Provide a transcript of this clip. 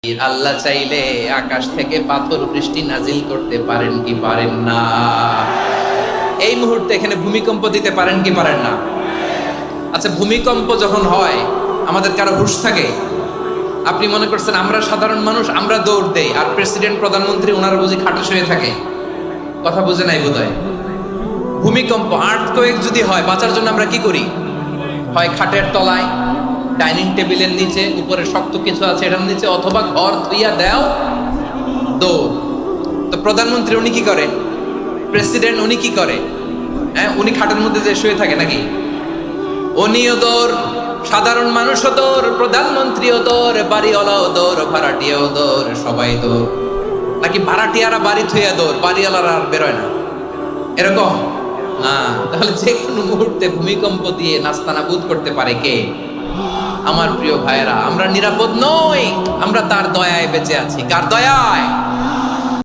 আল্লাহ চাইলে আকাশ থেকে পাথর বৃষ্টি নাজিল করতে পারেন কি পারেন না? এই মুহূর্তে এখানে ভূমিকম্প দিতে পারেন কি পারেন না? আচ্ছা, ভূমিকম্প যখন হয় আমাদের কারো হুঁশ থাকে? আপনি মনে করছেন আমরা সাধারণ মানুষ, আমরা দৌড় দেই, আর প্রেসিডেন্ট প্রধানমন্ত্রী ওনারা বুঝি খাটে শুয়ে থাকে? কথা বুঝে নাই বোধহয়। ভূমিকম্প, আর্থকোয়েক যদি হয়, বাঁচার জন্য আমরা কি করি? হয় খাটের তলায়, ডাইনিং টেবিলের নিচে, উপরে শক্ত কিছু আছে এটার নিচে, অথবা ঘর ধুইয়া দেও দৌড়। তো প্রধানমন্ত্রী উনি কি করে? প্রেসিডেন্ট উনি কি করে? হ্যাঁ, উনি খাটের মধ্যে যে শুয়ে থাকে নাকি? উনিও দৌড়, সাধারণ মানুষও দৌড়, প্রধানমন্ত্রীও দৌড়, বাড়িওয়ালাও দৌড়, ভাড়াটিয়াও দৌড়, সবাই দৌড়। নাকি ভাড়াটিয়ারা বাড়ি থুইয়া দৌড়, বাড়িওয়ালারা আর বেরোয় না? এরকম না। তাহলে যে কোনো মুহূর্তে ভূমিকম্প দিয়ে নাস্তানাবুদ করতে পারে কে? আমার প্রিয় ভাইয়েরা, আমরা নিরাপদ নই, আমরা তার দয়ায় বেঁচে আছি। কার দয়ায়?